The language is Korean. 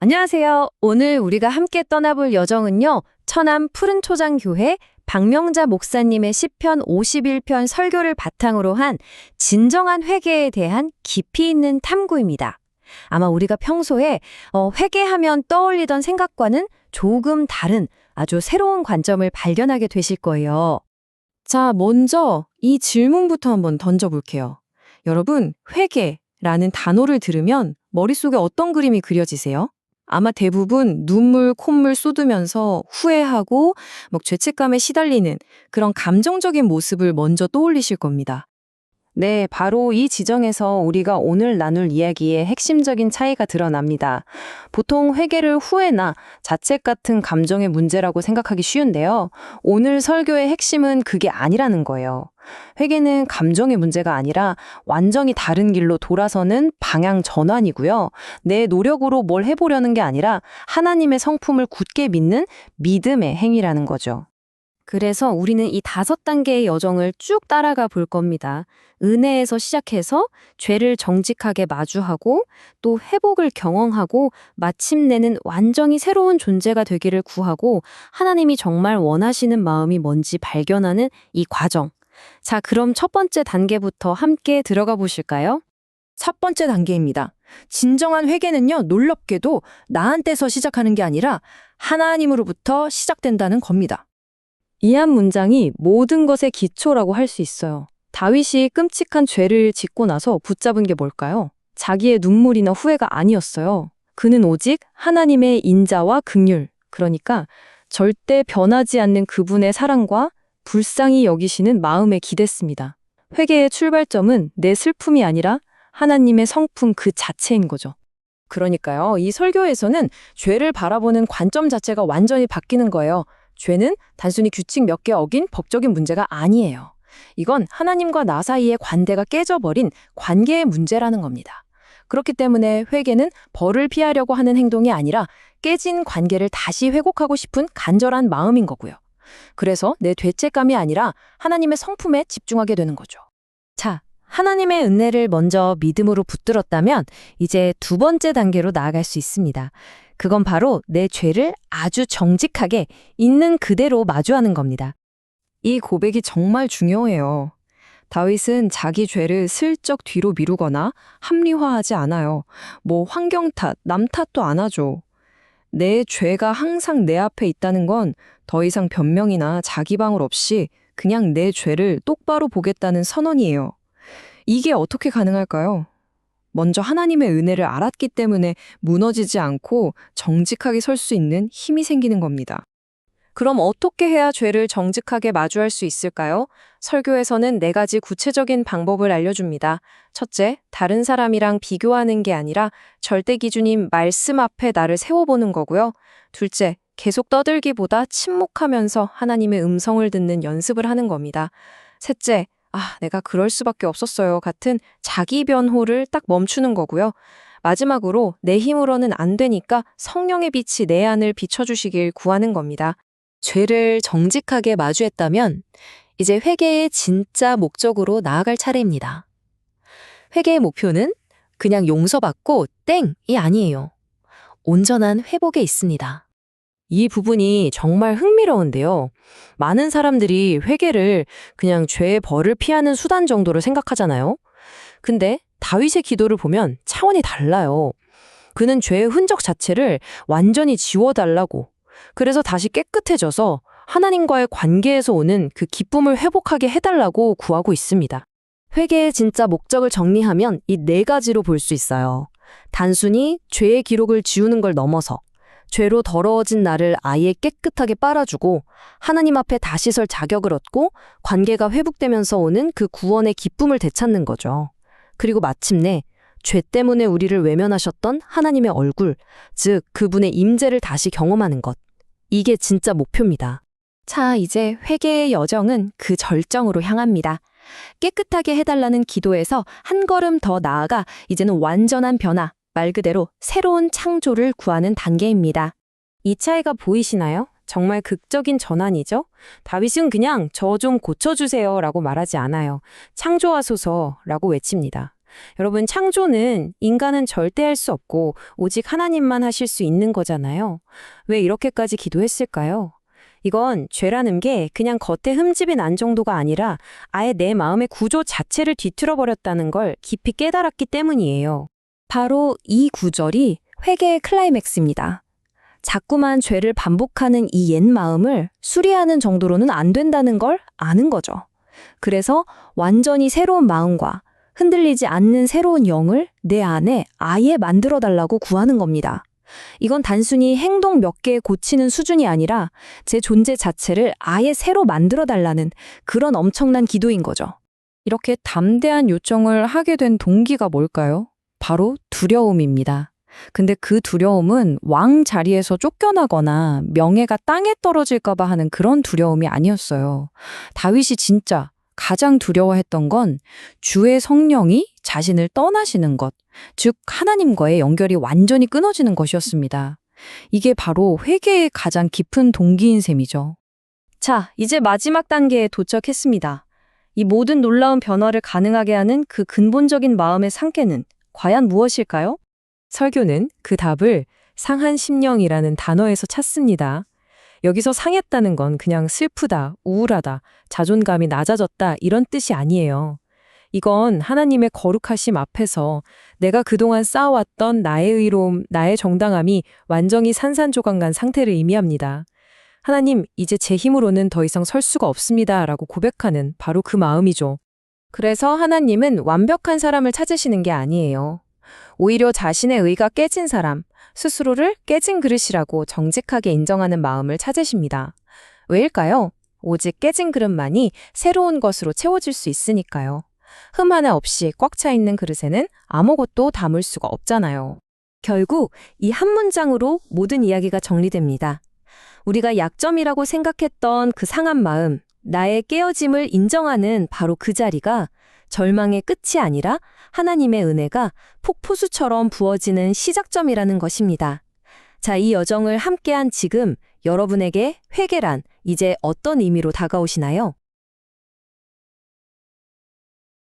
안녕하세요. 오늘 우리가 함께 떠나볼 여정은요. 천안 푸른초장교회 박명자 목사님의 시편 51편 설교를 바탕으로 한 진정한 회개에 대한 깊이 있는 탐구입니다. 아마 우리가 평소에 회개하면 떠올리던 생각과는 조금 다른 아주 새로운 관점을 발견하게 되실 거예요. 자, 먼저 이 질문부터 한번 던져볼게요. 여러분, 회개라는 단어를 들으면 머릿속에 어떤 그림이 그려지세요? 아마 대부분 눈물, 콧물 쏟으면서 후회하고 죄책감에 시달리는 그런 감정적인 모습을 먼저 떠올리실 겁니다. 네, 바로 이 지점에서 우리가 오늘 나눌 이야기의 핵심적인 차이가 드러납니다. 보통 회개를 후회나 자책 같은 감정의 문제라고 생각하기 쉬운데요. 오늘 설교의 핵심은 그게 아니라는 거예요. 회개는 감정의 문제가 아니라 완전히 다른 길로 돌아서는 방향 전환이고요. 내 노력으로 뭘 해보려는 게 아니라 하나님의 성품을 굳게 믿는 믿음의 행위라는 거죠. 그래서 우리는 이 5단계의 여정을 쭉 따라가 볼 겁니다. 은혜에서 시작해서 죄를 정직하게 마주하고 또 회복을 경험하고 마침내는 완전히 새로운 존재가 되기를 구하고 하나님이 정말 원하시는 마음이 뭔지 발견하는 이 과정. 자, 그럼 첫 번째 단계부터 함께 들어가 보실까요? 첫 번째 단계입니다. 진정한 회개는요, 놀랍게도 나한테서 시작하는 게 아니라 하나님으로부터 시작된다는 겁니다. 이 한 문장이 모든 것의 기초라고 할 수 있어요. 다윗이 끔찍한 죄를 짓고 나서 붙잡은 게 뭘까요? 자기의 눈물이나 후회가 아니었어요. 그는 오직 하나님의 인자와 긍휼, 그러니까 절대 변하지 않는 그분의 사랑과 불쌍히 여기시는 마음에 기댔습니다. 회개의 출발점은 내 슬픔이 아니라 하나님의 성품 그 자체인 거죠. 그러니까요, 이 설교에서는 죄를 바라보는 관점 자체가 완전히 바뀌는 거예요. 죄는 단순히 규칙 몇 개 어긴 법적인 문제가 아니에요. 이건 하나님과 나 사이의 관대가 깨져버린 관계의 문제라는 겁니다. 그렇기 때문에 회개는 벌을 피하려고 하는 행동이 아니라 깨진 관계를 다시 회복하고 싶은 간절한 마음인 거고요. 그래서 내 죄책감이 아니라 하나님의 성품에 집중하게 되는 거죠. 자, 하나님의 은혜를 먼저 믿음으로 붙들었다면 이제 두 번째 단계로 나아갈 수 있습니다. 그건 바로 내 죄를 아주 정직하게 있는 그대로 마주하는 겁니다. 이 고백이 정말 중요해요. 다윗은 자기 죄를 슬쩍 뒤로 미루거나 합리화하지 않아요. 환경 탓, 남 탓도 안 하죠. 내 죄가 항상 내 앞에 있다는 건 더 이상 변명이나 자기방울 없이 그냥 내 죄를 똑바로 보겠다는 선언이에요. 이게 어떻게 가능할까요? 먼저 하나님의 은혜를 알았기 때문에 무너지지 않고 정직하게 설 수 있는 힘이 생기는 겁니다. 그럼 어떻게 해야 죄를 정직하게 마주할 수 있을까요? 설교에서는 4가지 구체적인 방법을 알려줍니다. 첫째, 다른 사람이랑 비교하는 게 아니라 절대 기준인 말씀 앞에 나를 세워보는 거고요. 둘째, 계속 떠들기보다 침묵하면서 하나님의 음성을 듣는 연습을 하는 겁니다. 셋째, 내가 그럴 수밖에 없었어요 같은 자기 변호를 딱 멈추는 거고요. 마지막으로 내 힘으로는 안 되니까 성령의 빛이 내 안을 비춰주시길 구하는 겁니다. 죄를 정직하게 마주했다면 이제 회개의 진짜 목적으로 나아갈 차례입니다. 회개의 목표는 그냥 용서받고 땡이 아니에요. 온전한 회복에 있습니다. 이 부분이 정말 흥미로운데요. 많은 사람들이 회개를 그냥 죄의 벌을 피하는 수단 정도로 생각하잖아요. 근데 다윗의 기도를 보면 차원이 달라요. 그는 죄의 흔적 자체를 완전히 지워달라고, 그래서 다시 깨끗해져서 하나님과의 관계에서 오는 그 기쁨을 회복하게 해달라고 구하고 있습니다. 회개의 진짜 목적을 정리하면 이 4가지로 볼 수 있어요. 단순히 죄의 기록을 지우는 걸 넘어서 죄로 더러워진 나를 아예 깨끗하게 빨아주고 하나님 앞에 다시 설 자격을 얻고 관계가 회복되면서 오는 그 구원의 기쁨을 되찾는 거죠. 그리고 마침내 죄 때문에 우리를 외면하셨던 하나님의 얼굴, 즉 그분의 임재를 다시 경험하는 것. 이게 진짜 목표입니다. 자, 이제 회개의 여정은 그 절정으로 향합니다. 깨끗하게 해달라는 기도에서 한 걸음 더 나아가 이제는 완전한 변화, 말 그대로 새로운 창조를 구하는 단계입니다. 이 차이가 보이시나요? 정말 극적인 전환이죠? 다윗은 그냥 저 좀 고쳐주세요 라고 말하지 않아요. 창조하소서 라고 외칩니다. 여러분, 창조는 인간은 절대 할 수 없고 오직 하나님만 하실 수 있는 거잖아요. 왜 이렇게까지 기도했을까요? 이건 죄라는 게 그냥 겉에 흠집이 난 정도가 아니라 아예 내 마음의 구조 자체를 뒤틀어버렸다는 걸 깊이 깨달았기 때문이에요. 바로 이 구절이 회개의 클라이맥스입니다. 자꾸만 죄를 반복하는 이 옛 마음을 수리하는 정도로는 안 된다는 걸 아는 거죠. 그래서 완전히 새로운 마음과 흔들리지 않는 새로운 영을 내 안에 아예 만들어달라고 구하는 겁니다. 이건 단순히 행동 몇 개 고치는 수준이 아니라 제 존재 자체를 아예 새로 만들어달라는 그런 엄청난 기도인 거죠. 이렇게 담대한 요청을 하게 된 동기가 뭘까요? 바로 두려움입니다. 근데 그 두려움은 왕 자리에서 쫓겨나거나 명예가 땅에 떨어질까 봐 하는 그런 두려움이 아니었어요. 다윗이 진짜 가장 두려워했던 건 주의 성령이 자신을 떠나시는 것, 즉 하나님과의 연결이 완전히 끊어지는 것이었습니다. 이게 바로 회개의 가장 깊은 동기인 셈이죠. 자, 이제 마지막 단계에 도착했습니다. 이 모든 놀라운 변화를 가능하게 하는 그 근본적인 마음의 상태는 과연 무엇일까요? 설교는 그 답을 상한 심령이라는 단어에서 찾습니다. 여기서 상했다는 건 그냥 슬프다, 우울하다, 자존감이 낮아졌다 이런 뜻이 아니에요. 이건 하나님의 거룩하심 앞에서 내가 그동안 쌓아왔던 나의 의로움, 나의 정당함이 완전히 산산조각난 상태를 의미합니다. 하나님, 이제 제 힘으로는 더 이상 설 수가 없습니다 라고 고백하는 바로 그 마음이죠. 그래서 하나님은 완벽한 사람을 찾으시는 게 아니에요. 오히려 자신의 의가 깨진 사람, 스스로를 깨진 그릇이라고 정직하게 인정하는 마음을 찾으십니다. 왜일까요? 오직 깨진 그릇만이 새로운 것으로 채워질 수 있으니까요. 흠 하나 없이 꽉 차 있는 그릇에는 아무것도 담을 수가 없잖아요. 결국 이 한 문장으로 모든 이야기가 정리됩니다. 우리가 약점이라고 생각했던 그 상한 마음, 나의 깨어짐을 인정하는 바로 그 자리가 절망의 끝이 아니라 하나님의 은혜가 폭포수처럼 부어지는 시작점이라는 것입니다. 자, 이 여정을 함께한 지금 여러분에게 회개란 이제 어떤 의미로 다가오시나요?